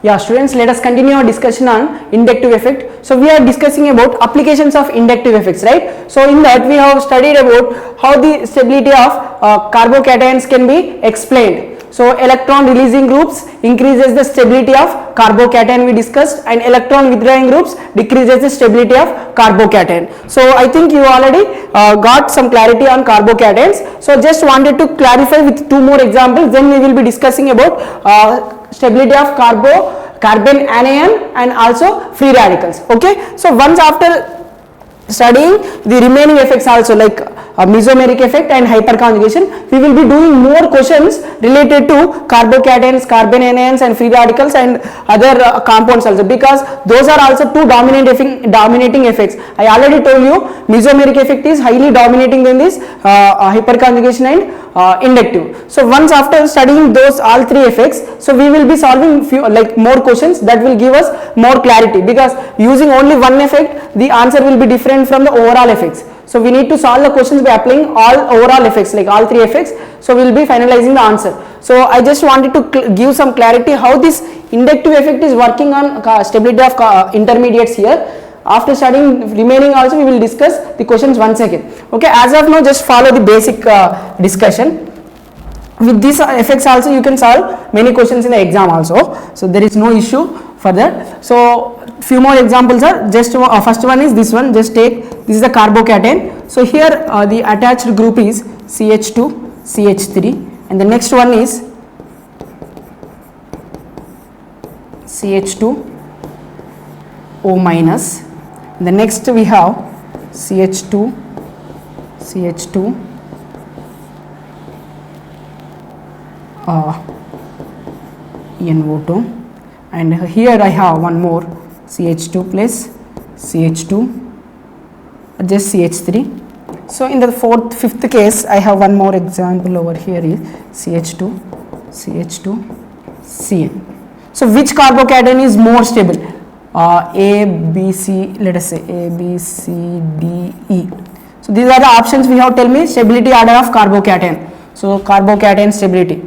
Yeah, students, let us continue our discussion on inductive effect. So we are discussing about applications of inductive effects, right? So in that we have studied about how the stability of carbocations can be explained. So electron releasing groups increases the stability of carbocation we discussed, and electron withdrawing groups decreases the stability of carbocation. So I think you already got some clarity on carbocations. So just wanted to clarify with two more examples, then we will be discussing about stability of carbon anion and also free radicals. Okay, so once after studying the remaining effects also, like mesomeric effect and hyperconjugation, we will be doing more questions related to carbocations, carbon anions and free radicals and other compounds also, because those are also two dominating effects. I already told you mesomeric effect is highly dominating than this hyperconjugation and inductive. So once after studying those all three effects, so we will be solving few more questions that will give us more clarity, because using only one effect the answer will be different from the overall effects. So we need to solve the questions by applying all overall effects, like all three effects. So we will be finalizing the answer. So I just wanted to give some clarity how this inductive effect is working on stability of intermediates here. After studying remaining also we will discuss the questions once again. Okay, as of now just follow the basic discussion. With these effects also you can solve many questions in the exam also. So there is no issue for that. So few more examples are just first one is this one. Just take this is the carbocation. So here the attached group is CH2 CH3 and the next one is CH2 O minus. The next we have CH2 NO2, and here I have one more CH2 plus CH2 just CH3. So in the fifth case I have one more example over here is CH2 CN. So which carbocation is more stable? A, B, C, let us say A, B, C, D, E. So these are the options we have. Tell me stability order of carbocation. So carbocation stability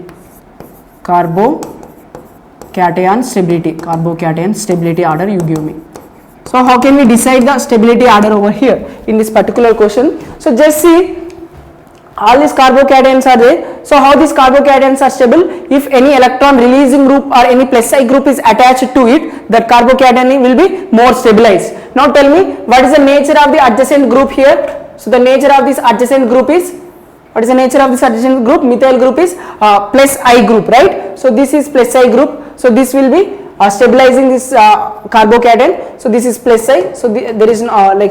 order you give me. So how can we decide the stability order over here in this particular question? So just see, all these carbocations are there. So how these carbocations are stable? If any electron releasing group or any plus I group is attached to it, that carbocation will be more stabilized. Now tell me, what is the nature of the adjacent group here? So the nature of this adjacent group is, what is the nature of this adjacent group? Methyl group is plus I group, right? So this is plus I group. So this will be stabilizing this carbocation. So this is plus I. So there is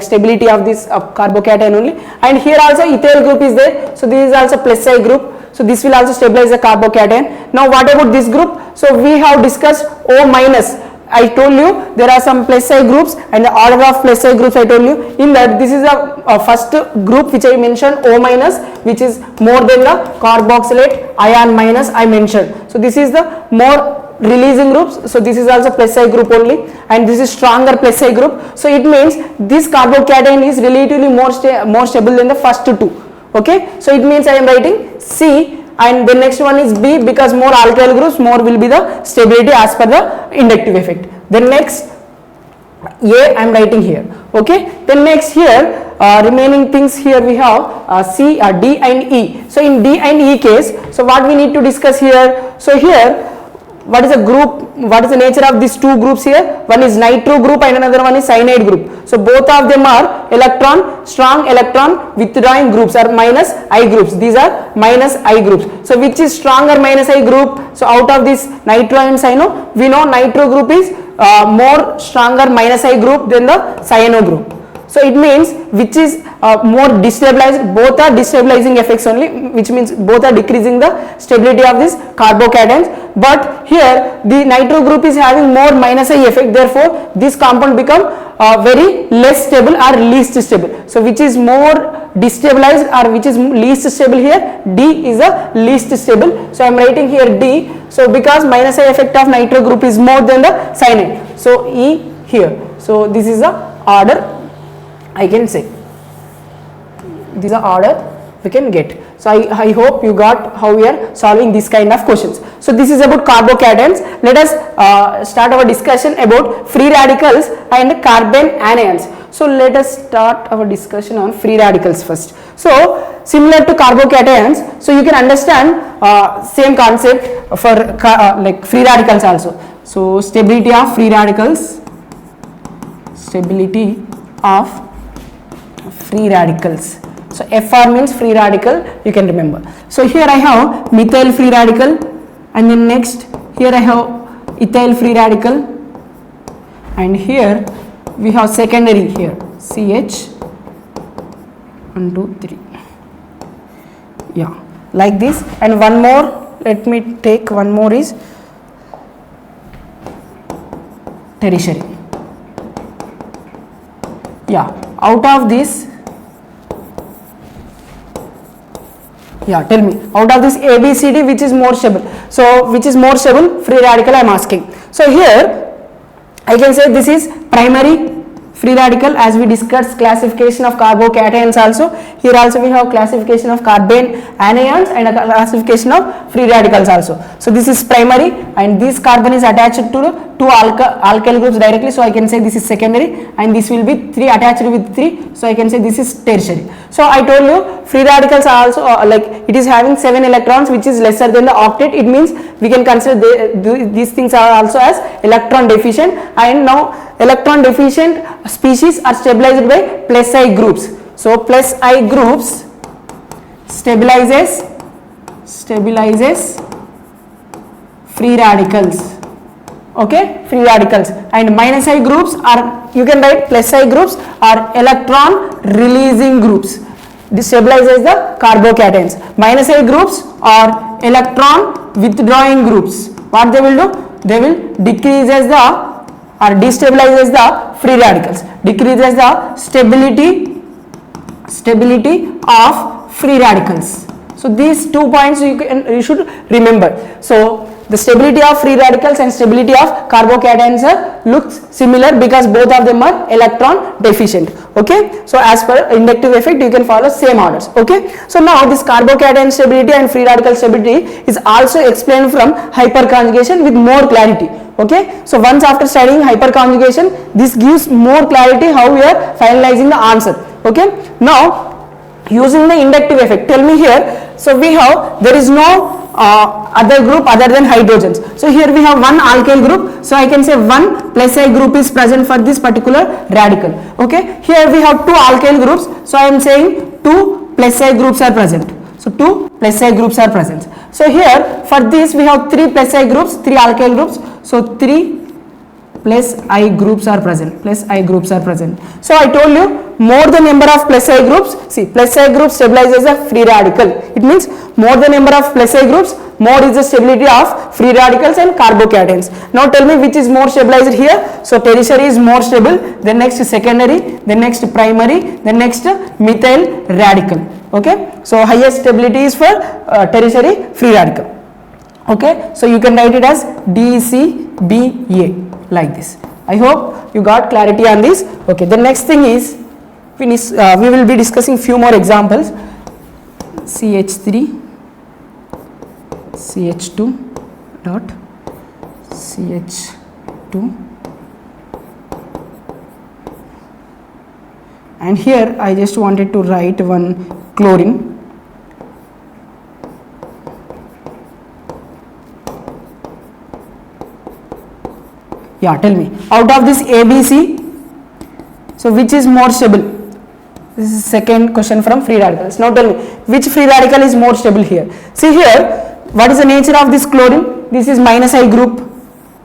stability of this carbocation only. And here also ethyl group is there. So this is also plus I group. So this will also stabilize the carbocation. Now what about this group? So we have discussed O minus. I told you there are some plus I groups and the order of plus I groups I told you. In that this is a first group which I mentioned, O minus, which is more than the carboxylate ion minus I mentioned. So this is the more releasing groups. So this is also plus I group only, and this is stronger plus I group. So it means this carbocation is relatively more stable than the first two. Okay, so it means I am writing C, and the next one is B, because more alkyl groups, more will be the stability as per the inductive effect. Then next A I am writing here. Okay, then next here remaining things here we have C, D and E. So in D and E case, so what we need to discuss here? So here, what is the group, what is the nature of these two groups here? One is nitro group and another one is cyanide group. So both of them are strong electron withdrawing groups, or minus I groups. These are minus I groups. So which is stronger minus I group? So out of this nitro and cyano, we know nitro group is more stronger minus I group than the cyano group. So it means which is more destabilized, both are destabilizing effects only, which means both are decreasing the stability of these carbocations. But here the nitro group is having more minus I effect, therefore this compound become very less stable or least stable. So which is more destabilized or which is least stable here? D is the least stable. So I am writing here D. So because minus I effect of nitro group is more than the cyanide, so E here. So this is the order I can say. This is the order we can get. So I hope you got how we are solving this kind of questions. So this is about carbocations. Let us start our discussion about free radicals and carbon anions. So let us start our discussion on free radicals first. So similar to carbocations, so you can understand same concept for like free radicals also. So stability of free radicals, stability of free radicals. So Fr means free radical, you can remember. So here I have methyl free radical, and then next here I have ethyl free radical, and here we have secondary here CH 1 2 3, yeah, like this. And one more, let me take one more, is tertiary. Yeah, out of this, yeah, tell me, out of this A, B, C, D, which is more stable? So which is more stable? Free radical I am asking. So here I can say this is primary free radical, as we discussed classification of carbocations also. Here also we have classification of carbon anions and a classification of free radicals also. So this is primary, and this carbon is attached to two alkyl groups directly, so I can say this is secondary, and this will be 3 attached with 3, so I can say this is tertiary. So I told you free radicals are also like it is having 7 electrons, which is lesser than the octet. It means we can consider these things are also as electron deficient, and now electron deficient species are stabilized by plus I groups. So plus I groups stabilizes free radicals, okay, free radicals, and minus I groups are, you can write plus I groups are electron releasing groups. This stabilizes the carbocations. Minus I groups are electron withdrawing groups. What they will do? They will decreases the or destabilizes the free radicals, decreases the stability of free radicals. So these 2 points you should remember. So the stability of free radicals and stability of carbocations looks similar because both of them are electron deficient. Okay, so as per inductive effect you can follow same orders. Okay, so now this carbocation stability and free radical stability is also explained from hyperconjugation with more clarity. Okay, so once after studying hyperconjugation, this gives more clarity how we are finalizing the answer. Okay, now using the inductive effect, tell me here. So we have, there is no other group other than hydrogens. So here we have one alkyl group, so I can say one plus I group is present for this particular radical. Okay, here we have two alkyl groups, so I am saying two plus I groups are present. So two plus I groups are present. So here for this we have three plus I groups, three alkyl groups. So 3 plus I groups are present, plus I groups are present. So I told you more the number of plus I groups, see plus I group stabilizes a free radical. It means more the number of plus I groups, more is the stability of free radicals and carbocations. Now tell me which is more stabilized here. So tertiary is more stable, then next secondary, then next primary, then next methyl radical. Okay, so highest stability is for tertiary free radical. Okay, so you can write it as DCBA like this. I hope you got clarity on this. Okay, the next thing is we will be discussing few more examples. CH3 CH2 dot CH2, and here I just wanted to write one chlorine. Yeah, tell me, out of this ABC, so which is more stable? This is second question from free radicals. Now tell me, which free radical is more stable here? See here, what is the nature of this chlorine? This is minus I group.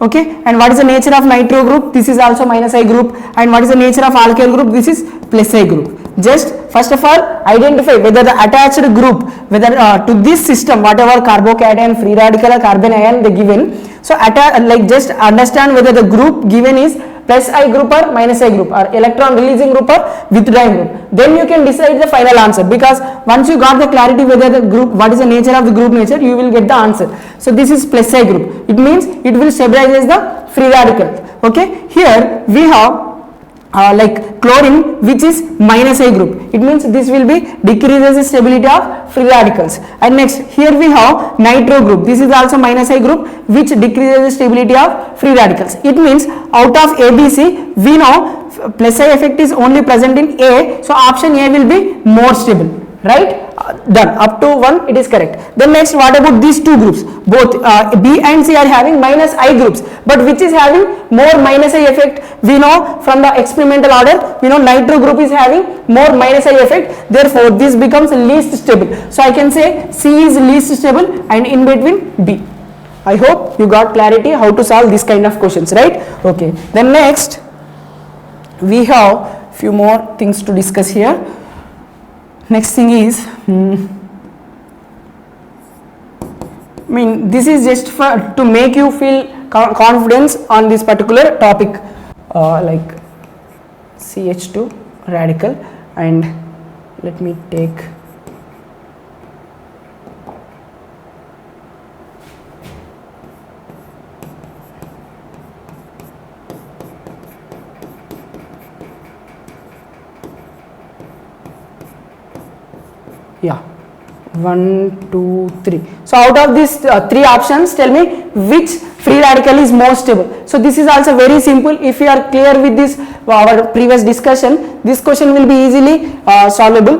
Okay, and what is the nature of nitro group? This is also minus I group. And what is the nature of alkyl group? This is plus I group. Just first of all identify whether the attached group, whether to this system, whatever carbocation, free radical or carbon ion they given. So like just understand whether the group given is plus I group or minus I group, or electron releasing group or withdrawing group. Then you can decide the final answer, because once you got the clarity whether the group, what is the nature of the group nature, you will get the answer. So this is plus I group. It means it will stabilize the free radical. Okay, here we have like chlorine, which is minus I group. It means this will be decreases the stability of free radicals. And next here we have nitro group. This is also minus I group, which decreases the stability of free radicals. It means out of ABC we know plus I effect is only present in A, so option A will be more stable, right? Done. Up to 1 it is correct. Then next, what about these two groups? Both B and C are having minus I groups, but which is having more minus I effect? We know from the experimental order, we know nitro group is having more minus I effect, therefore this becomes least stable. So I can say C is least stable and in between B. I hope you got clarity how to solve this kind of questions, right? Okay. Then next we have few more things to discuss here. Next thing is, this is just for to make you feel confidence on this particular topic, like CH2 radical, and let me take yeah, 1, 2, 3. So out of these three options, tell me which free radical is more stable. So this is also very simple. If you are clear with this our previous discussion, this question will be easily solvable.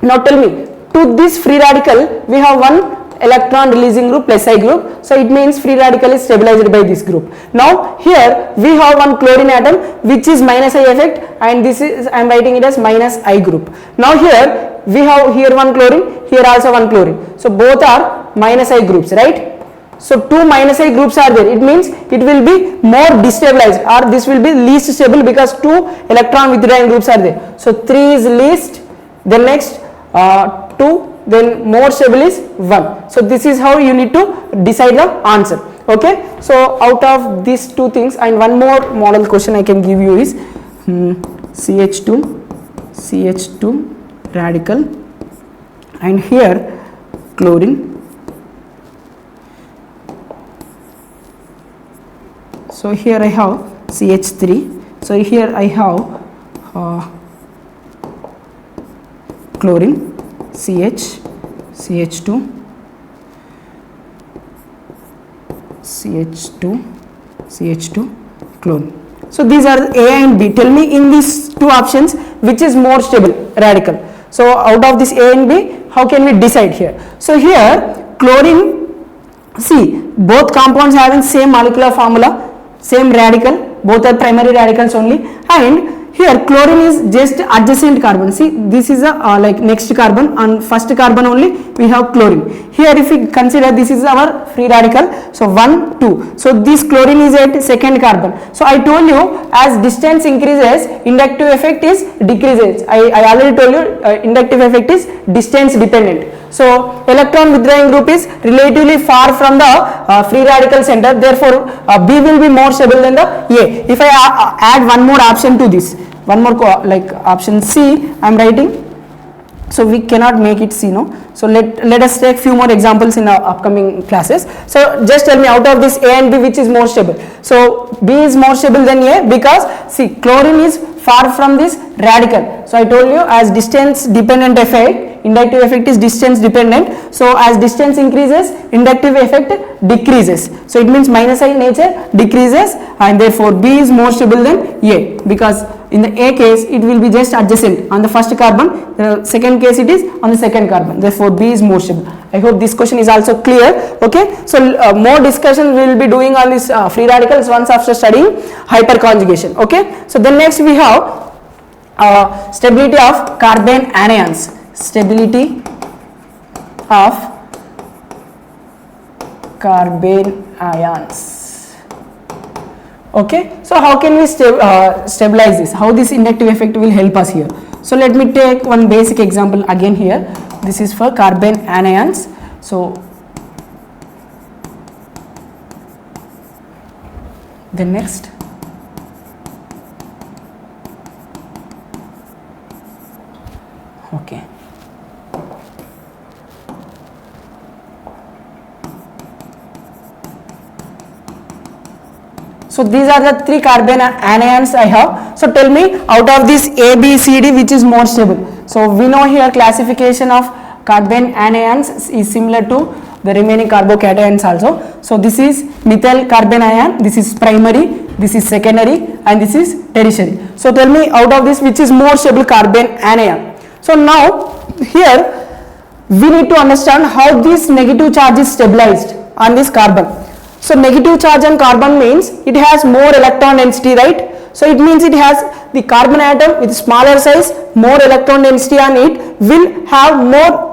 Now tell me, to this free radical we have one electron releasing group plus I group, so it means free radical is stabilized by this group. Now here we have one chlorine atom which is minus I effect, and this is I am writing it as minus I group. Now here we have here one chlorine, here also one chlorine, so both are minus I groups, right? So two minus I groups are there, it means it will be more destabilized, or this will be least stable because two electron withdrawing groups are there. So 3 is least, then next 2, then more stable is 1. So this is how you need to decide the answer. Okay, so out of these two things, and one more model question I can give you is CH2 radical, and here chlorine. So here I have CH3, so here I have chlorine, CH2, chlorine. So these are A and B. Tell me in these two options which is more stable radical. So out of this A and B, how can we decide here? So here chlorine, see both compounds having same molecular formula, same radical, both are primary radicals only, and here chlorine is just adjacent carbon. See, this is a like next carbon, on first carbon only we have chlorine. Here if we consider this is our free radical, so 1, 2. So this chlorine is at second carbon. So I told you as distance increases, inductive effect is decreases. I already told you inductive effect is distance dependent. So electron withdrawing group is relatively far from the free radical center, therefore B will be more stable than the A. If I add one more option to this, one more like option C I am writing, so we cannot make it C, no. So let us take few more examples in our upcoming classes. So just tell me out of this A and B which is more stable. So B is more stable than A because see chlorine is far from this radical. So I told you as distance dependent effect, inductive effect is distance dependent. So as distance increases, inductive effect decreases. So it means minus I nature decreases, and therefore B is more stable than A, because in the A case it will be just adjacent on the first carbon, the second case it is on the second carbon, therefore B is more stable. I hope this question is also clear. Okay, so more discussion we will be doing on this free radicals once after studying hyperconjugation. Okay, so then next we have stability of carbene anions. Stability of carbene ions. Okay, so how can we stabilize this? How this inductive effect will help us here? So let me take one basic example again here. This is for carbene anions. So the next, okay. So these are the three carbon anions I have. So tell me, out of this A, B, C, D, which is more stable? So we know here classification of carbon anions is similar to the remaining carbocations also. So this is methyl carbon ion, this is primary, this is secondary, and this is tertiary. So tell me, out of this, which is more stable carbon anion? So now here we need to understand how this negative charge is stabilized on this carbon. So negative charge on carbon means it has more electron density, right? So it means it has the carbon atom with smaller size, more electron density on it, will have more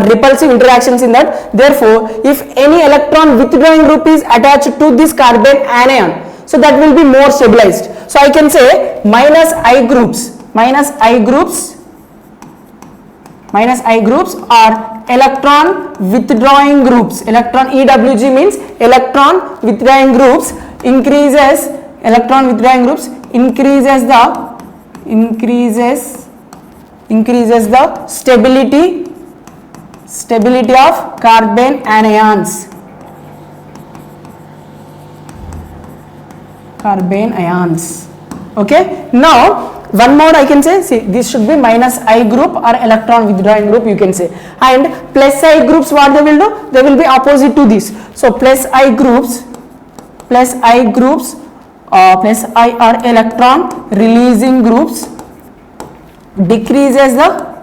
repulsive interactions in that. Therefore, if any electron withdrawing group is attached to this carbon anion, so that will be more stabilized. So I can say minus I groups are electron withdrawing groups. Electron EWG means electron withdrawing groups increases the stability of carbon anions. Okay, now one more I can say, see, this should be minus I group or electron withdrawing group, you can say, and plus I groups, what they will do? They will be opposite to this. So plus I are electron releasing groups, decreases the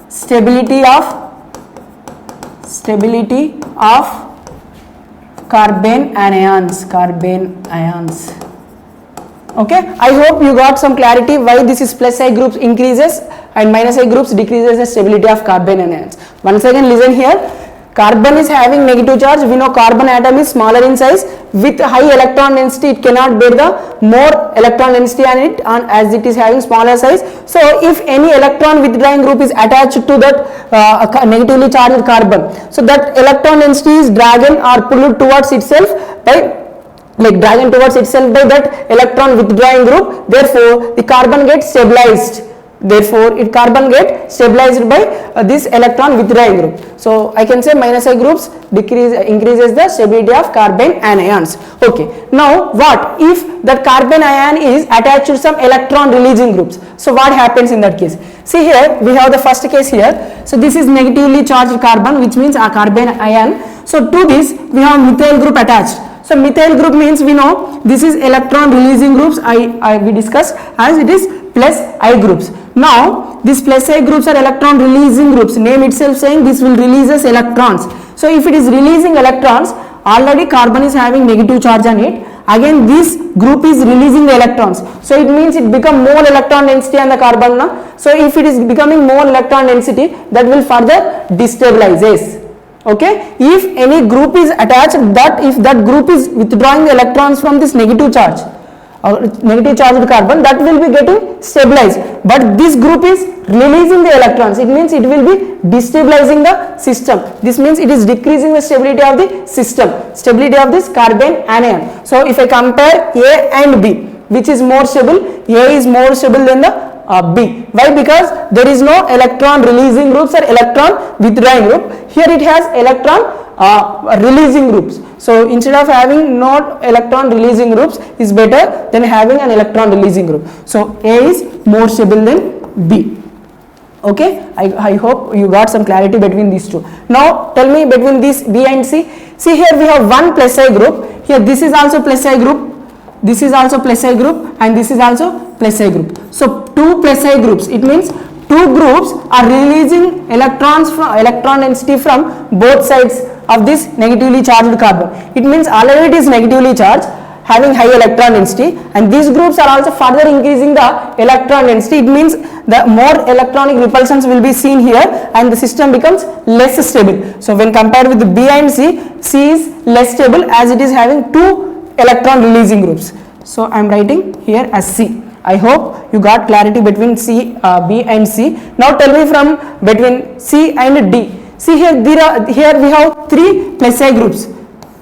stability of carbon ions. Okay, I hope you got some clarity why this is plus I groups increases and minus I groups decreases the stability of carbon ions. Once again listen here, carbon is having negative charge. We know carbon atom is smaller in size. With high electron density, it cannot bear the more electron density on it, as it is having smaller size. So if any electron withdrawing group is attached to that negatively charged carbon, so that electron density is dragged or pulled towards itself by that electron withdrawing group. Therefore the carbon gets stabilized. Carbon gets stabilized by this electron withdrawing group. So I can say minus I groups increases the stability of carbon anions. Okay, now what if that carbon ion is attached to some electron releasing groups? So what happens in that case? See here, we have the first case here. So this is negatively charged carbon, which means a carbon ion. So to this we have methyl group attached. So methyl group means we know this is electron releasing groups. We discussed as it is plus I groups. Now these plus I groups are electron releasing groups. Name itself saying this will releases electrons. So if it is releasing electrons, already carbon is having negative charge on it. Again this group is releasing the electrons. So it means it become more electron density on the carbon now. So if it is becoming more electron density, that will further destabilizes. Okay, if any group is attached, if that group is withdrawing the electrons from this negative charge charged carbon, that will be getting stabilized, but this group is releasing the electrons. It means it will be destabilizing the system. This means it is decreasing the stability of the system, stability of this carbon anion. So if I compare A and B, which is more stable? A is more stable than the B. Why? Because there is no electron releasing groups or electron withdrawing group. Here it has electron releasing groups. So instead of having no electron releasing groups is better than having an electron releasing group. So A is more stable than B. Okay, I hope you got some clarity between these two. Now tell me between this B and C. See here we have one plus I group. Here this is also plus I group. This is also plus I group and this is also plus I group. So two plus I groups. It means two groups are releasing electrons from electron density from both sides of this negatively charged carbon. It means already it is negatively charged, having high electron density, and these groups are also further increasing the electron density. It means the more electronic repulsions will be seen here and the system becomes less stable. So when compared with the B and C, C is less stable as it is having two electron releasing groups. So I am writing here as C. I hope you got clarity between B and C. Now tell me from between C and D. See here, here we have three plus I groups.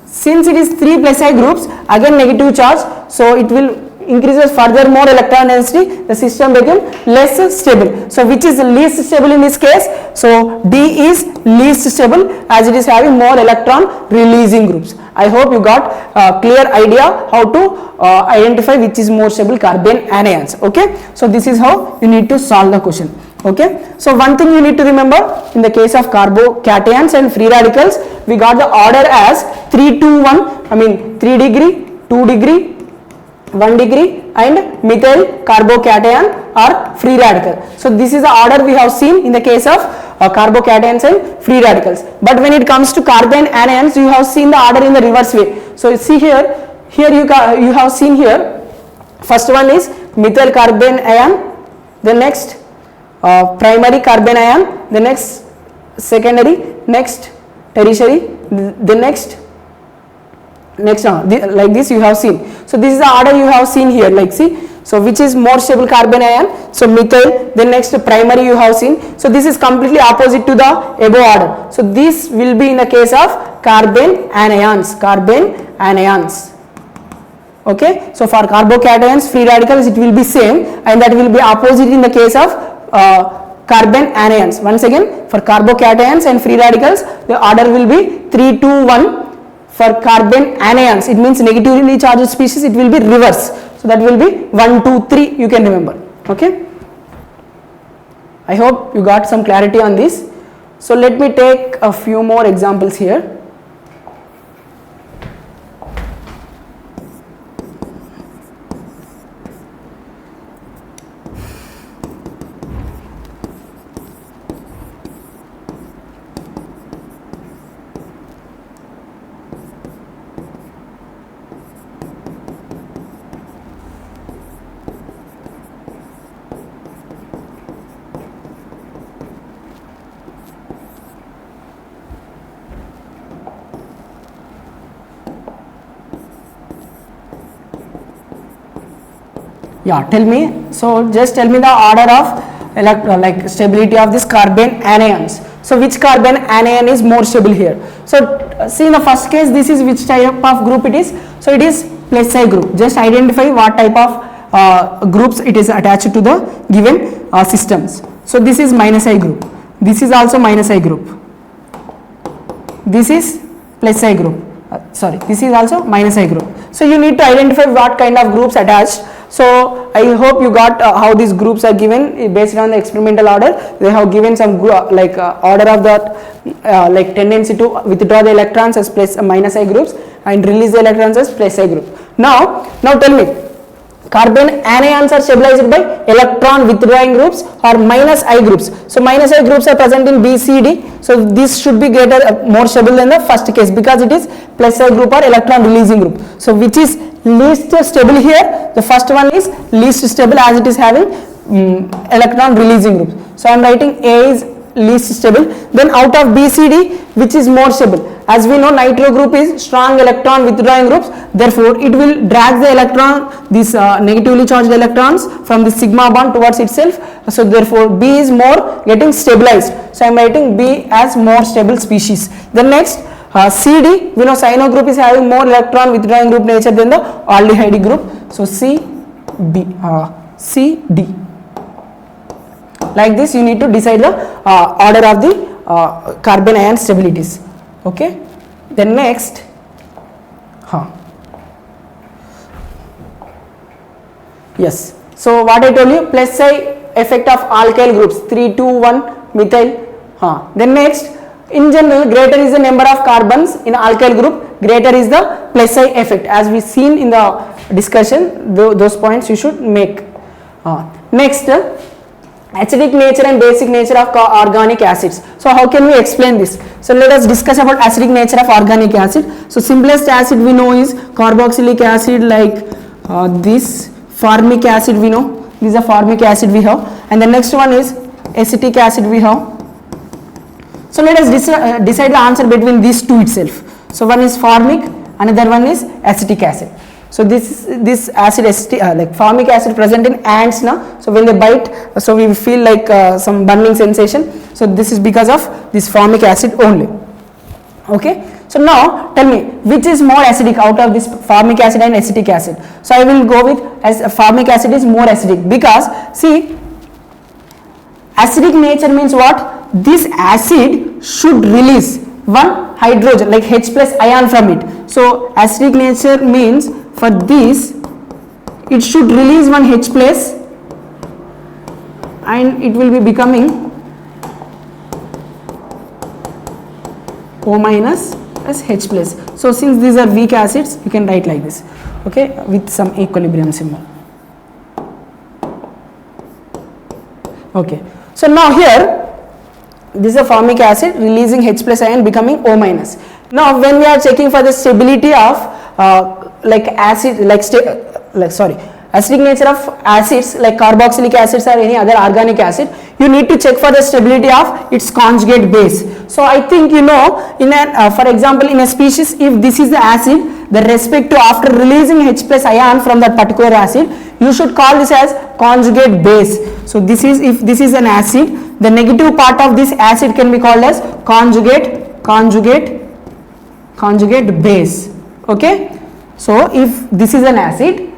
Since it is three plus I groups, again negative charge, so it will increases further more electron density, the system becomes less stable. So which is least stable in this case? So D is least stable as it is having more electron releasing groups. I hope you got a clear idea how to identify which is more stable carbene anions. Okay, so this is how you need to solve the question. Okay, so one thing you need to remember, in the case of carbocations and free radicals, we got the order as 3 to 1, I mean 3 degree, 2 degree, 1 degree and methyl carbocation or free radical. So this is the order we have seen in the case of carbocations and free radicals. But when it comes to carbene anions, you have seen the order in the reverse way. So see here you have seen here, first one is methyl carbene ion, the next primary carbene ion, the next secondary, next tertiary, the next like this you have seen. So this is the order you have seen here, like see. So which is more stable carbene ion? So methyl, then next primary you have seen. So this is completely opposite to the above order. So this will be in the case of carbene anions. Okay, so for carbocations, free radicals, it will be same, and that will be opposite in the case of carbene anions. Once again, for carbocations and free radicals, the order will be 3 to 1. For carbene anions, it means negatively charged species, it will be reverse. So that will be 1, 2, 3, you can remember. Okay, I hope you got some clarity on this. So let me take a few more examples here. Yeah, tell me. So just tell me the order of like stability of this carbene anions. So which carbene anion is more stable here? So see, in the first case, this is which type of group it is. So it is plus I group. Just identify what type of groups it is attached to the given systems. So this is minus I group. This is also minus I group. This is plus I group. Sorry, this is also minus I group. So you need to identify what kind of groups attached. So I hope you got how these groups are given based on the experimental order. They have given some order of that like tendency to withdraw the electrons as plus minus I groups and release the electrons as plus I group. Now tell me, carbene anions are stabilized by electron withdrawing groups or minus I groups. So minus I groups are present in B, C, D. So this should be more stable than the first case because it is plus I group or electron releasing group. So which is least stable here? The first one is least stable as it is having electron releasing group. So I am writing A is least stable. Then out of B, C, D, which is more stable? As we know, nitro group is strong electron withdrawing groups. Therefore, it will drag the electron, these negatively charged electrons from the sigma bond towards itself. So therefore, B is more getting stabilized. So I am writing B as more stable species. Then next, CD, we know cyano group is having more electron withdrawing group nature than the aldehyde group. So C, B, C, D. Like this, you need to decide the order of the carbene ion stabilities. Okay. Then next, yes. So what I told you, plus I effect of alkyl groups 3, 2, 1 methyl. Then next, in general, greater is the number of carbons in alkyl group, greater is the plus I effect. As we seen in the discussion, those points you should make. Next, acidic nature and basic nature of organic acids. So how can we explain this? So let us discuss about acidic nature of organic acid. So simplest acid we know is carboxylic acid, like this. Formic acid we know, this is a formic acid we have, and the next one is acetic acid we have. So let us decide the answer between these two itself. So one is formic, another one is acetic acid. So this acid like formic acid present in ants now. So when they bite, so we feel like some burning sensation. So this is because of this formic acid only. Okay. So now tell me, which is more acidic out of this formic acid and acetic acid? So I will go with as formic acid is more acidic because see, Acidic nature means what? This acid should release one hydrogen like H plus ion from it. So acidic nature means for this it should release one H plus and it will be becoming O minus as H plus. So since these are weak acids, you can write like this, okay, with some equilibrium symbol. Okay, so now here this is a formic acid releasing H plus ion becoming O minus. Now when we are checking for the stability of acidic nature of acids like carboxylic acids or any other organic acid, you need to check for the stability of its conjugate base. So I think you know, in a for example in a species, if this is the acid, the respect to after releasing H plus ion from that particular acid, you should call this as conjugate base. So this is, if this is an acid, the negative part of this acid can be called as conjugate base. Okay, so if this is an acid,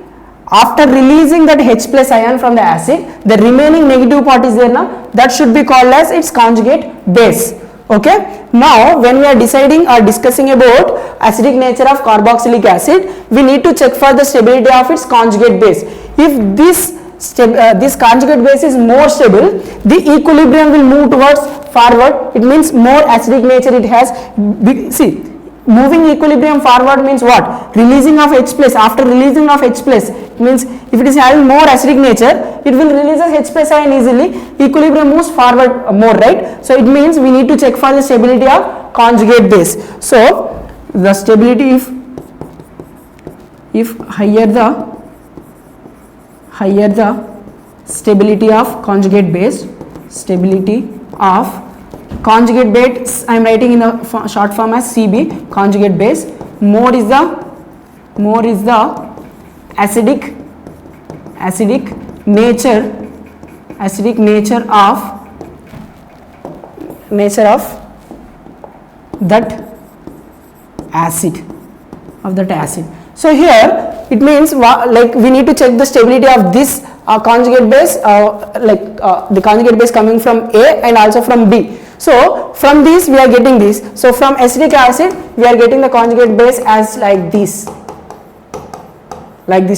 after releasing that H plus ion from the acid, the remaining negative part is there now, that should be called as its conjugate base. Okay, now when we are deciding or discussing about acidic nature of carboxylic acid, we need to check for the stability of its conjugate base. If this conjugate base is more stable, the equilibrium will move towards forward. It means more acidic nature it has. See, moving equilibrium forward means what? Releasing of H plus. After releasing of H plus, it means if it is having more acidic nature, it will release H plus ion easily. Equilibrium moves forward more, right? So it means we need to check for the stability of conjugate base. So the stability, if higher the stability of conjugate base, stability of conjugate base, I am writing in the short form as CB, conjugate base, more is the acidic nature of that acid. So here it means like we need to check the stability of this conjugate base, the conjugate base coming from A and also from B. So from this we are getting this. So from acidic acid we are getting the conjugate base as like this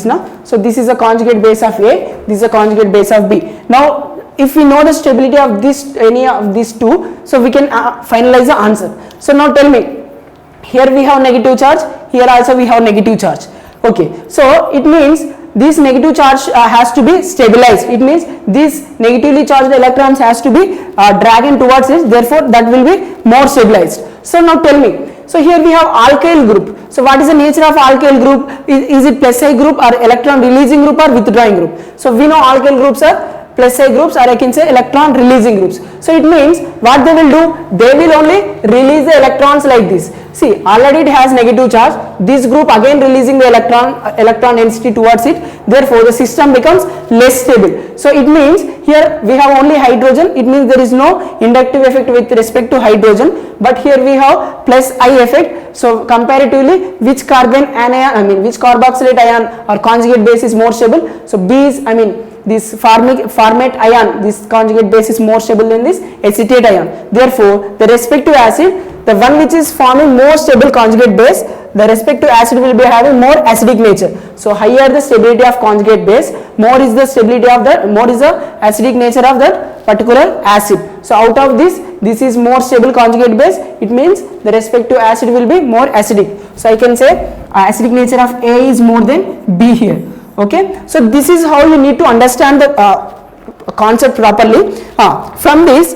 now. So this is a conjugate base of A, this is a conjugate base of B. Now if we know the stability of this, any of these two, so we can finalize the answer. So now tell me, here we have negative charge, here also we have negative charge. Okay, so it means this negative charge has to be stabilized. It means these negatively charged electrons has to be dragged towards it, therefore that will be more stabilized. So now tell me, so here we have alkyl group. So what is the nature of alkyl group? Is it plus I group or electron releasing group or withdrawing group? So we know alkyl groups are plus I groups, or I can say electron releasing groups. So it means what they will do, they will only release the electrons like this. See, already it has negative charge, this group again releasing the electron density towards it, therefore the system becomes less stable. So it means here we have only hydrogen, it means there is no inductive effect with respect to hydrogen, but here we have plus I effect. So comparatively, which carboxylate ion or conjugate base is more stable? So B is, this formate ion, this conjugate base is more stable than this acetate ion. Therefore, the respective acid, the one which is forming more stable conjugate base, the respective acid will be having more acidic nature. So higher the stability of conjugate base, more is the stability of that, more is the acidic nature of that particular acid. So out of this is more stable conjugate base, it means the respective acid will be more acidic. So I can say acidic nature of A is more than B here. Okay, so this is how you need to understand the concept properly. From this,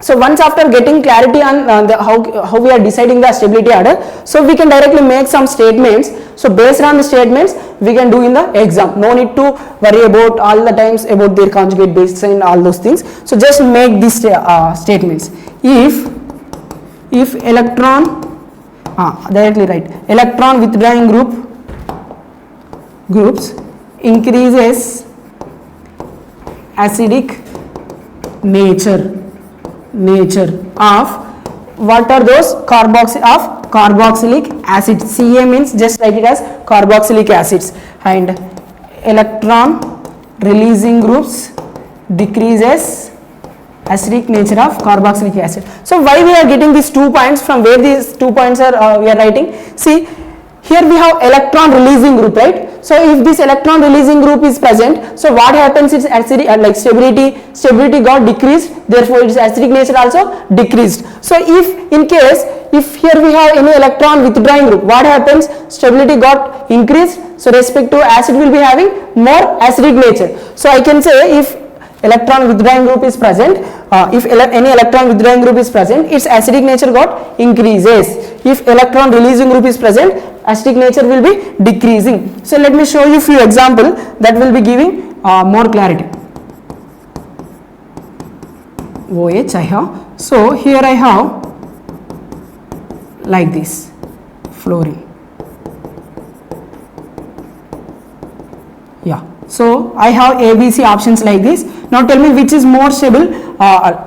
so once after getting clarity on how we are deciding the stability order, so we can directly make some statements. So based on the statements we can do in the exam. No need to worry about all the times about their conjugate base and all those things. So just make these statements. If electron, directly write, electron withdrawing groups increases acidic nature of, what are those? Carboxylic acid. Ca means just write it as carboxylic acids, and electron releasing groups decreases acidic nature of carboxylic acid. So why we are getting these 2 points, from where these 2 points are we are writing? See, here we have electron releasing group, right? So if this electron releasing group is present, so what happens is acidic, like stability got decreased, therefore its acidic nature also decreased. So if in case, if here we have any electron withdrawing group, what happens? Stability got increased, so respect to acid will be having more acidic nature. So I can say if electron withdrawing group is present, if any electron withdrawing group is present, its acidic nature got increases. If electron releasing group is present, acidic nature will be decreasing. So let me show you few example that will be giving more clarity. OH I have. So here I have like this, fluorine. Yeah. So I have ABC options like this. Now tell me which is more stable,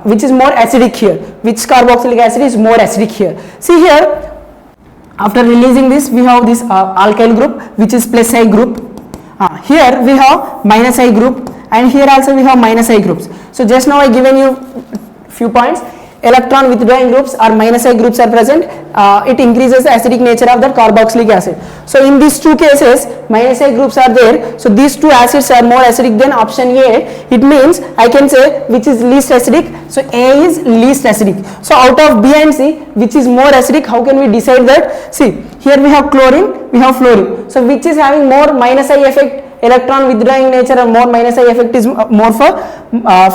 which is more acidic here. Which carboxylic acid is more acidic here? See here, after releasing this, we have this alkyl group, which is plus I group. Here we have minus I group, and here also we have minus I groups. So just now I given you few points. Electron withdrawing groups or minus I groups are present, it increases the acidic nature of that carboxylic acid. So in these two cases, minus I groups are there, so these two acids are more acidic than option A. It means I can say which is least acidic, so A is least acidic. So out of B and C, which is more acidic, how can we decide that? See, here we have chlorine, we have fluorine, so which is having more minus I effect, electron withdrawing nature or more minus I effect is more for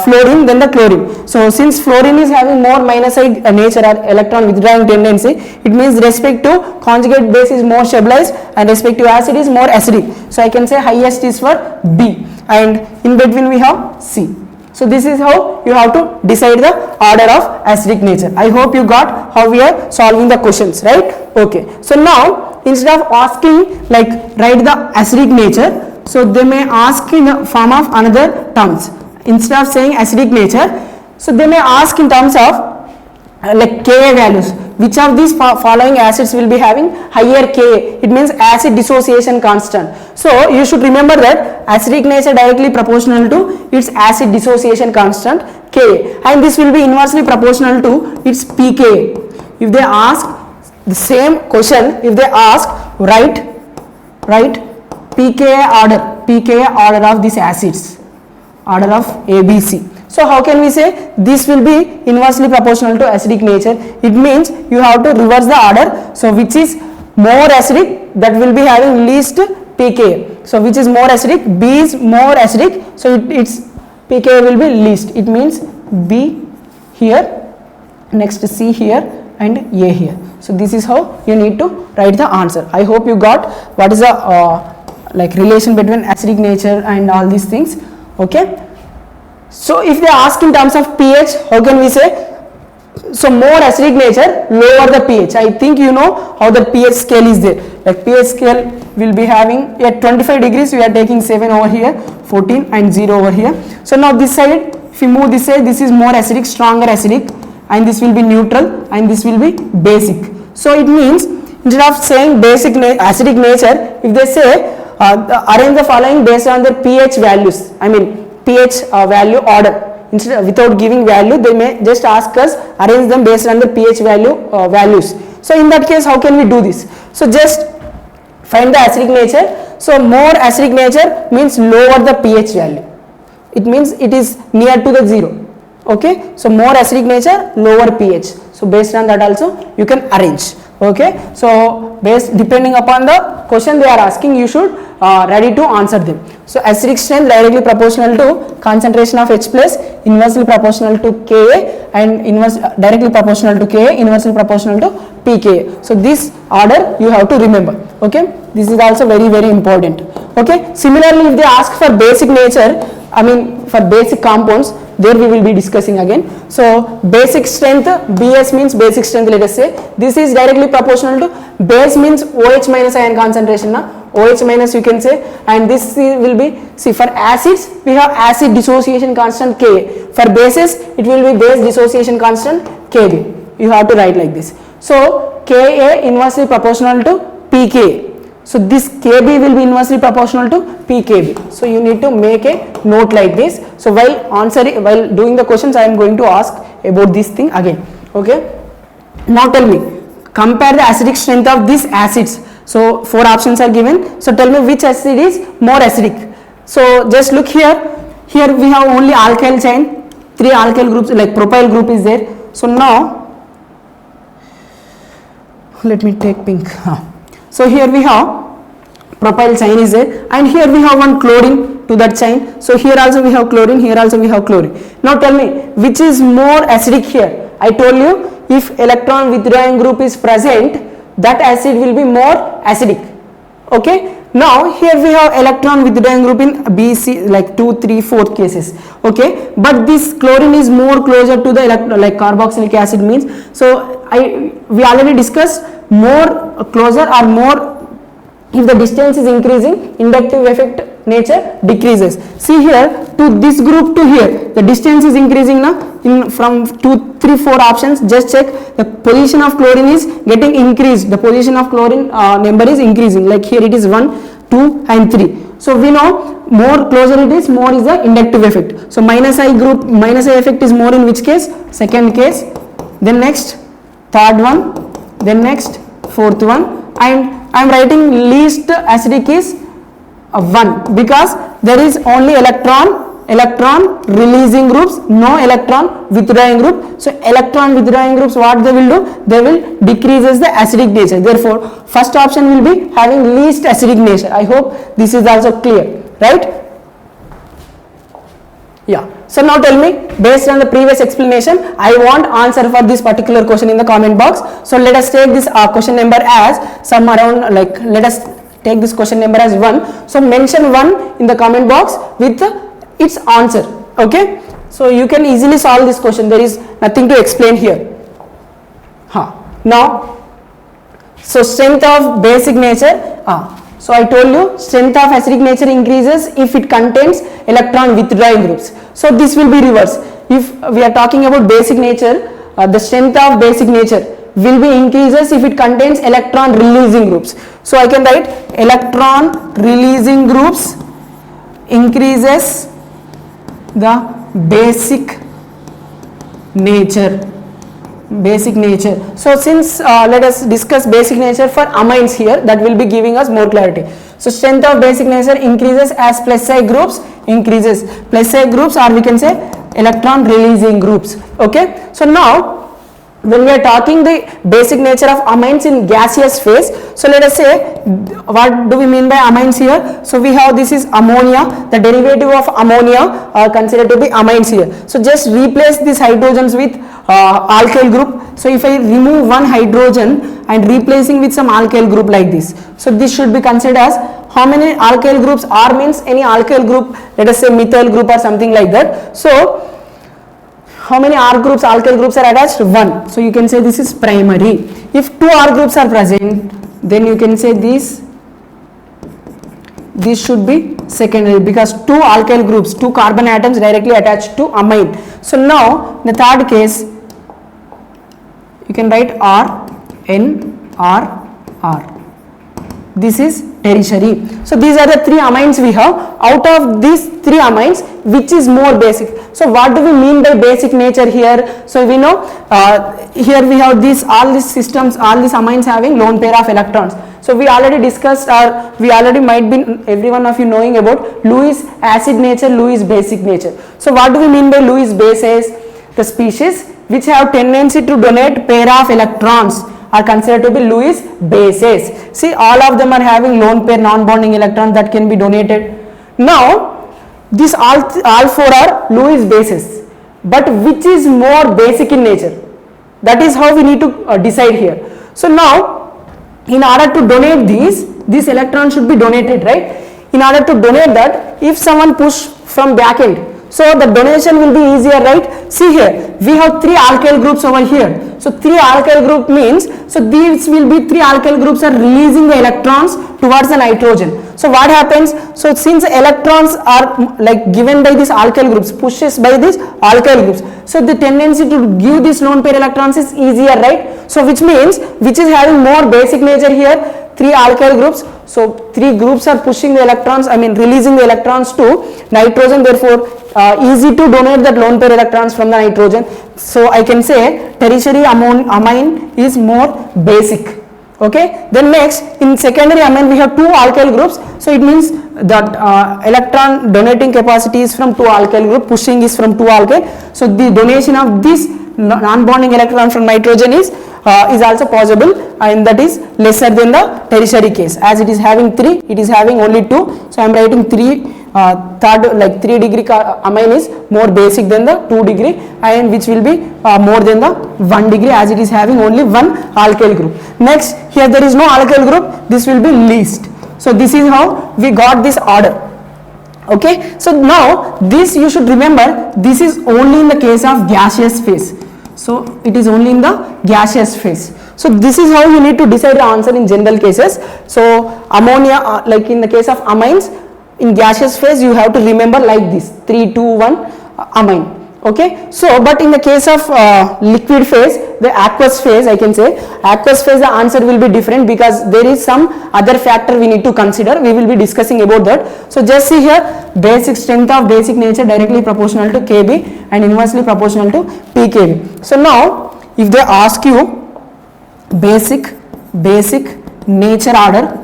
fluorine than the chlorine. So since fluorine is having more minus I nature or electron withdrawing tendency, it means respect to conjugate base is more stabilized and respect to acid is more acidic. So I can say highest is for B, and in between we have C. So this is how you have to decide the order of acidic nature. I hope you got how we are solving the questions, right? Okay. So now instead of asking like write the acidic nature, so they may ask in the form of another terms. Instead of saying acidic nature, so they may ask in terms of like Ka values. Which of these following acids will be having higher Ka? It means acid dissociation constant. So you should remember that acidic nature directly proportional to its acid dissociation constant Ka, and this will be inversely proportional to its pKa. If they ask the same question, if they ask write pKa order of these acids, order of ABC. So how can we say this will be inversely proportional to acidic nature? It means you have to reverse the order. So which is more acidic, that will be having least pKa. So which is more acidic? B is more acidic, so its pKa will be least. It means B here, next C here, and A here. So this is how you need to write the answer. I hope you got what is the like relation between acidic nature and all these things. Okay. So if they ask in terms of pH, how can we say? So more acidic nature, lower the pH. I think you know how the pH scale is there. Like pH scale will be having at 25 degrees, we are taking 7 over here, 14 and 0 over here. So now this side, if you move this side, this is more acidic, stronger acidic, and this will be neutral, and this will be basic. So it means instead of saying basic acidic nature, if they say arrange the following based on their pH values, I mean pH value order. Instead, without giving value, they may just ask us arrange them based on the pH value values. So in that case, how can we do this? So just find the acidic nature. So more acidic nature means lower the pH value. It means it is near to the 0. Okay. So more acidic nature, lower pH. So based on that also you can arrange. Okay. So based depending upon the question they are asking, you should ready to answer them. So acidic strength directly proportional to concentration of H plus, inversely proportional to Ka, and directly proportional to Ka, inversely proportional to pKa. So this order you have to remember. Okay. This is also very, very important. Okay. Similarly, if they ask for basic nature, I mean for basic compounds, there we will be discussing again. So basic strength, Bs means basic strength, let us say. This is directly proportional to base means OH minus ion concentration. OH minus you can say, and this will be, see for acids we have acid dissociation constant Ka. For bases it will be base dissociation constant Kb. You have to write like this. So Ka inversely proportional to pKa. So this Kb will be inversely proportional to pKb. So you need to make a note like this. So while doing the questions, I am going to ask about this thing again. Okay. Now tell me, compare the acidic strength of these acids. So 4 options are given. So tell me which acid is more acidic. So just look here. Here we have only alkyl chain, 3 alkyl groups, like propyl group is there. So now let me take pink. So here we have propyl chain is there, and here we have one chlorine to that chain. So here also we have chlorine, here also we have chlorine. Now tell me which is more acidic here. I told you, if electron withdrawing group is present, that acid will be more acidic. Okay. Now here we have electron withdrawing group in B, C, like 2, 3, 4 cases. Okay, but this chlorine is more closer to the like carboxylic acid means. So we already discussed, more closer or more, if the distance is increasing, inductive effect nature decreases. See here, to this group to here, the distance is increasing now. From 2, 3, 4 options, just check, the position of chlorine is getting increased. The position of chlorine number is increasing. Like here it is 1, 2 and 3. So we know more closer it is, more is the inductive effect. So minus I group, minus I effect is more in which case? Second case. Then next, third one. Then next, fourth one. And I am writing least acidic is 1, because there is only electron releasing groups, no electron withdrawing group. So electron withdrawing groups, what they will do? They will decreases the acidic nature. Therefore first option will be having least acidic nature. I hope this is also clear, right? Yeah. So now tell me, based on the previous explanation, I want answer for this particular question in the comment box. So let us take this question number as some around, like let us take this question number as 1. So mention 1 in the comment box with its answer. Okay. So you can easily solve this question. There is nothing to explain here. Now, so strength of basic nature. So I told you, strength of acidic nature increases if it contains electron withdrawing groups. So this will be reverse. If we are talking about basic nature, the strength of basic nature will be increases if it contains electron releasing groups. So I can write electron releasing groups increases the basic nature. So since let us discuss basic nature for amines here, that will be giving us more clarity. So strength of basic nature increases as plus I groups increases. Plus I groups, or we can say electron releasing groups. Okay. So now when we are talking the basic nature of amines in gaseous phase, so let us say, what do we mean by amines here? So we have, this is ammonia, the derivative of ammonia are considered to be amines here. So just replace these hydrogens with alkyl group. So if I remove one hydrogen and replacing with some alkyl group like this, so this should be considered as, how many alkyl groups are means any alkyl group, let us say methyl group or something like that. So how many R groups, alkyl groups are attached? 1. So you can say this is primary. If 2 R groups are present, then you can say this should be secondary, because 2 alkyl groups, 2 carbon atoms directly attached to amine. So now the third case, you can write R, N, R, R. This is tertiary. So these are the 3 amines we have. Out of these 3 amines, which is more basic? So what do we mean by basic nature here? So we know here we have all these systems, all these amines having lone pair of electrons. So we already discussed, or we already might be every one of you knowing about Lewis acid nature, Lewis basic nature. So what do we mean by Lewis bases? The species which have tendency to donate pair of electrons are considered to be Lewis bases. See, all of them are having lone pair non-bonding electrons that can be donated. Now these all 4 are Lewis bases, but which is more basic in nature? That is how we need to decide here. So now, in order to donate these electrons should be donated, right? In order to donate that, if someone push from back end, so the donation will be easier, right? see here, we have 3 alkyl groups over here. So 3 alkyl group means, so these will be 3 alkyl groups are releasing the electrons towards the nitrogen. So what happens? So since electrons are like given by these alkyl groups, pushes by these alkyl groups, so the tendency to give these lone pair electrons is easier, right? So which means, which is having more basic nature here, 3 alkyl groups. So 3 groups are pushing the electrons, I mean releasing the electrons to nitrogen, therefore easy to donate that lone pair electrons from the nitrogen. So I can say tertiary amine is more basic. Okay, then next in secondary amine we have 2 alkyl groups, so it means that electron donating capacity is from 2 alkyl group, pushing is from 2 alkyl. So the donation of this non-bonding electron from nitrogen is also possible, and that is lesser than the tertiary case. As it is having 3, it is having only 2. So I am writing 3. Third, like 3 degree amine is more basic than the 2 degree, and which will be more than the 1 degree, as it is having only 1 alkyl group. Next, here there is no alkyl group, this will be least. So this is how we got this order. Okay, so now this you should remember, this is only in the case of gaseous phase. So it is only in the gaseous phase. So this is how you need to decide the answer in general cases. So ammonia, like in the case of amines, in gaseous phase you have to remember like this 3, 2, 1 amine. Okay, so but in the case of liquid phase, the aqueous phase, I can say aqueous phase, the answer will be different because there is some other factor we need to consider. We will be discussing about that. So just see here, basic strength of basic nature directly proportional to Kb and inversely proportional to pKb. So now if they ask you basic nature order,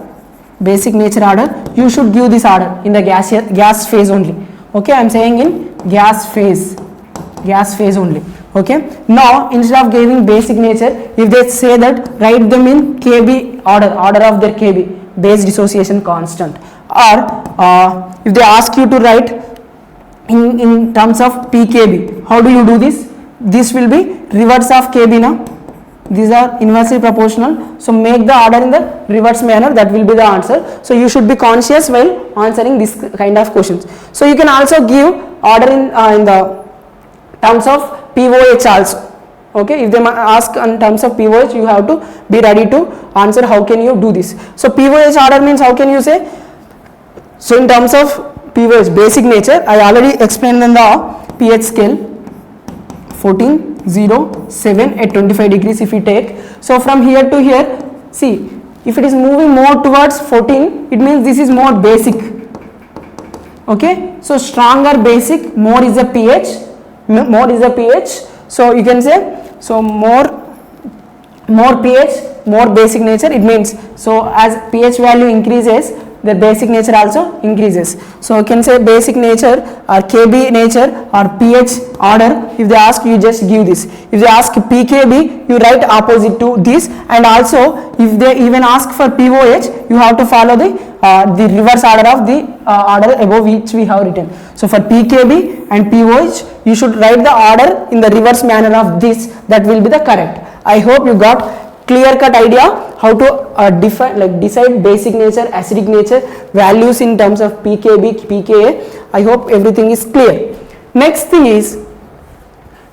you should give this order in the gas phase only. Okay, I am saying in gas phase only. Okay, now instead of giving basic nature, if they say that, write them in Kb order of their Kb, base dissociation constant, or if they ask you to write in terms of pKb, how do you do this? This will be reverse of Kb now. These are inversely proportional, so make the order in the reverse manner, that will be the answer. So you should be conscious while answering this kind of questions. So you can also give order in the terms of POH also. Okay, if they ask in terms of POH, you have to be ready to answer how can you do this. So POH order means how can you say? So in terms of POH, basic nature, I already explained in the pH scale 14.07 at 25 degrees if we take. So from here to here, see, if it is moving more towards 14, it means this is more basic. Okay, so stronger basic, more is the pH. So you can say, so more pH, more basic nature, it means, so as pH value increases, the basic nature also increases. So you can say basic nature or Kb nature or pH order. If they ask, you just give this. If they ask pKb, you write opposite to this, and also if they even ask for POH, you have to follow the reverse order of the order above which we have written. So for pKb and POH, you should write the order in the reverse manner of this, that will be the correct. I hope you got clear cut idea how to define, like decide basic nature, acidic nature, values in terms of pKb, pKa. I hope everything is clear. Next thing is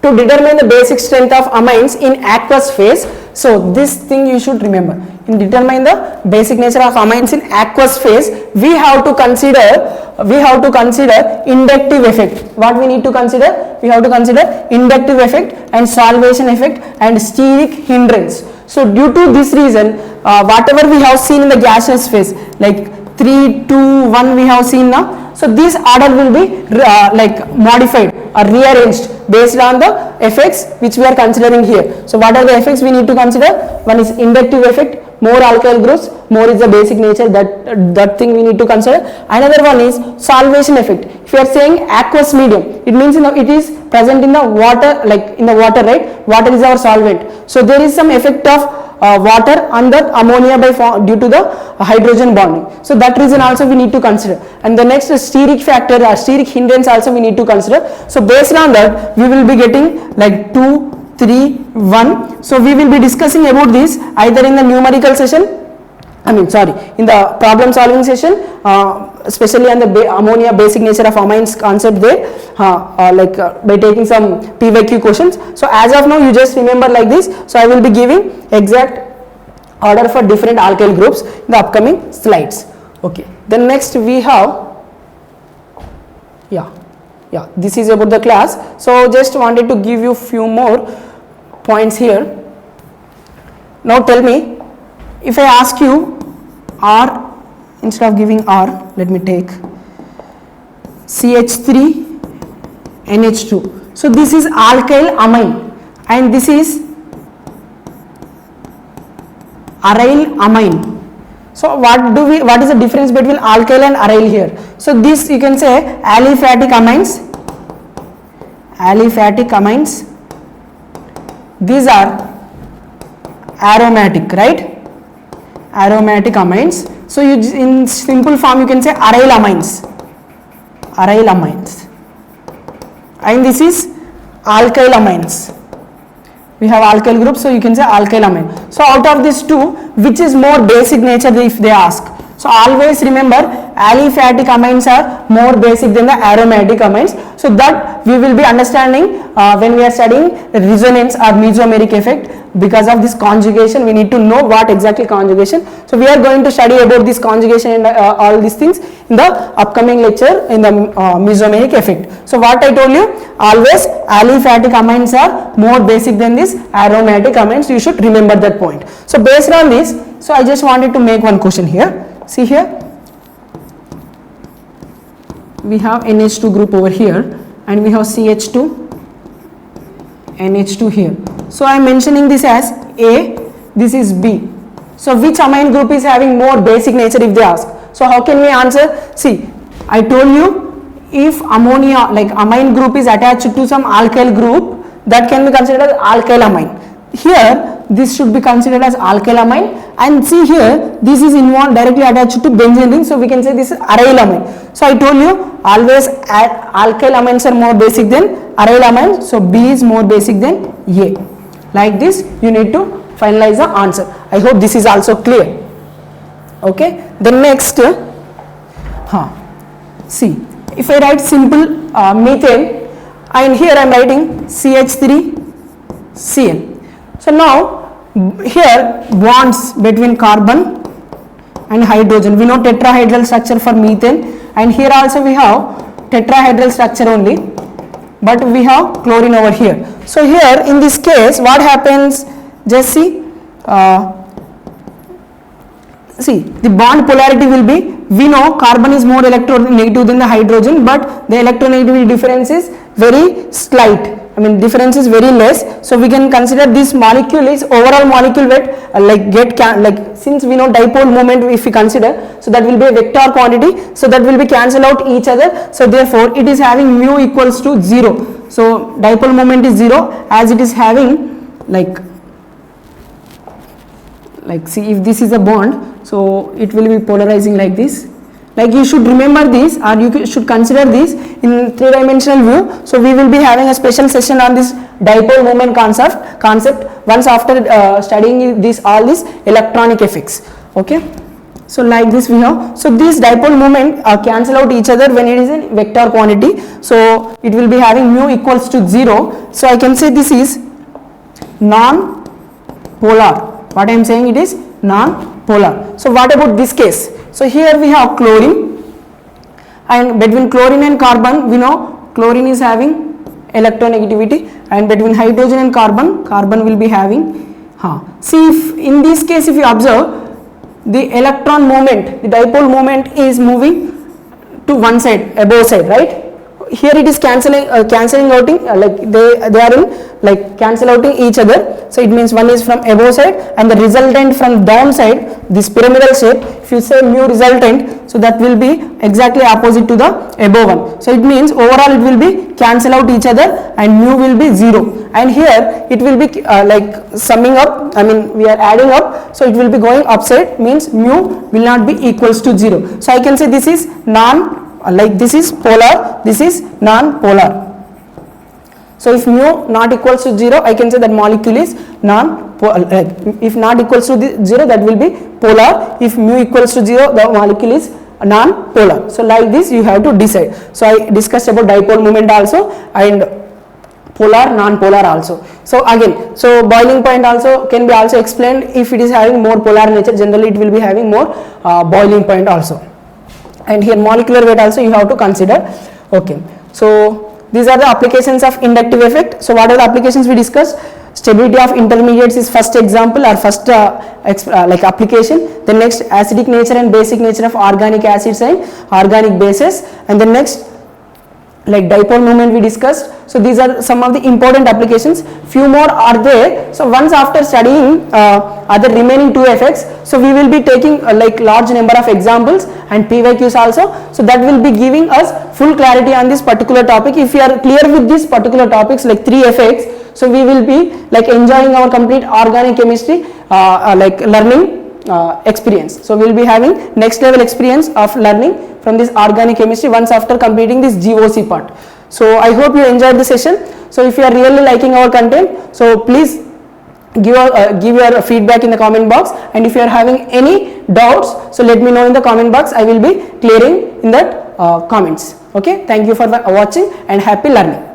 to determine the basic strength of amines in aqueous phase. So this thing you should remember. In determine the basic nature of amines in aqueous phase, we have to consider inductive effect. What we need to consider? We have to consider inductive effect and solvation effect and steric hindrance. So due to this reason, whatever we have seen in the gaseous phase, like 3, 2, 1 we have seen now, so this order will be like modified or rearranged based on the effects which we are considering here. So what are the effects we need to consider? One is inductive effect, more alkyl groups, more is the basic nature, that thing we need to consider. Another one is solvation effect. If you are saying aqueous medium, it means it is present in the water, like in the water, right? Water is our solvent. So there is some effect of water on the ammonia due to the hydrogen bonding. So that reason also we need to consider. And the next is steric factor or steric hindrance also we need to consider. So based on that, we will be getting like 2, 3, 1. So we will be discussing about this either in the numerical session in the problem solving session, especially on the ammonia basic nature of amines concept there, by taking some PYQ questions. So as of now you just remember like this. So I will be giving exact order for different alkyl groups in the upcoming slides. Okay, then next we have, this is about the class. So just wanted to give you few more points here. Now tell me, if I ask you R, instead of giving R, let me take CH3 NH2. So this is alkyl amine and this is aryl amine. So what is the difference between alkyl and aryl here? So this you can say aliphatic amines. These are aromatic, right? Aromatic amines. So you, in simple form you can say aryl amines, and this is alkyl amines. We have alkyl group, so you can say alkyl amine. So out of these two, which is more basic nature if they ask? So always remember, aliphatic amines are more basic than the aromatic amines. So that we will be understanding when we are studying resonance or mesomeric effect. Because of this conjugation, we need to know what exactly conjugation. So we are going to study about this conjugation and all these things in the upcoming lecture in the mesomeric effect. So what I told you, always aliphatic amines are more basic than this aromatic amines. You should remember that point. So based on this, so I just wanted to make one question here. See here, we have NH2 group over here and we have CH2 NH2 here. So I am mentioning this as A, this is B. So which amine group is having more basic nature if they ask? So how can we answer? See, I told you, if ammonia like amine group is attached to some alkyl group, that can be considered as alkyl amine. Here this should be considered as alkyl amine, and see here this is involved directly attached to benzene ring, so we can say this is aryl amine. So I told you always alkyl amines are more basic than aryl amines, so B is more basic than A. Like this you need to finalize the answer. I hope this is also clear. Okay, the next see, if I write simple methane, and here I am writing CH3Cl. So now here bonds between carbon and hydrogen, we know tetrahedral structure for methane, and here also we have tetrahedral structure only, but we have chlorine over here. So here in this case what happens, just see, the bond polarity will be, we know carbon is more electronegative than the hydrogen, but the electronegativity difference is very slight. Difference is very less. So we can consider this molecule is overall molecule weight since we know dipole moment if we consider, so that will be a vector quantity, so that will be cancel out each other. So therefore it is having mu equals to 0. So dipole moment is 0, as it is having see, if this is a bond, so it will be polarizing like this. You should remember this, or you should consider this in 3-dimensional view. So we will be having a special session on this dipole moment concept once after studying all these electronic effects. Okay, so like this we have, so this dipole moment cancel out each other when it is in vector quantity, so it will be having mu equals to 0. So I can say this is non-polar. What I am saying, it is non-polar. So what about this case? So here we have chlorine, and between chlorine and carbon we know chlorine is having electronegativity, and between hydrogen and carbon will be having see, if in this case if you observe, the electron movement, the dipole moment is moving to one side, above side, right? Here it is cancelling outing, they are in cancel outing each other. So it means one is from above side and the resultant from down side, this pyramidal shape. If you say mu resultant, so that will be exactly opposite to the above one. So it means overall it will be cancel out each other and mu will be 0. And here it will be summing up, we are adding up, so it will be going upside, means mu will not be equals to 0. So I can say this is this is polar, this is non-polar. So if mu not equals to 0, I can say that molecule is if not equals to 0, that will be polar. If mu equals to 0, the molecule is non-polar. So like this you have to decide. So I discussed about dipole moment also and polar, non-polar also. So again, so boiling point also can be also explained. If it is having more polar nature, generally it will be having more boiling point also. And here molecular weight also you have to consider. Okay, so these are the applications of inductive effect. So what are the applications we discussed? Stability of intermediates is first example or first like application. The next, acidic nature and basic nature of organic acids and organic bases. And the next, like dipole moment we discussed. So these are some of the important applications. Few more are there. So once after studying other remaining two effects, so we will be taking like large number of examples and PYQs also. So that will be giving us full clarity on this particular topic. If you are clear with these particular topics like 3 effects, so we will be like enjoying our complete organic chemistry like learning experience. So we will be having next level experience of learning from this organic chemistry once after completing this GOC part. So I hope you enjoyed the session. So if you are really liking our content, so please give your feedback in the comment box, and if you are having any doubts, so let me know in the comment box. I will be clearing in that comments. Okay, thank you for watching and happy learning.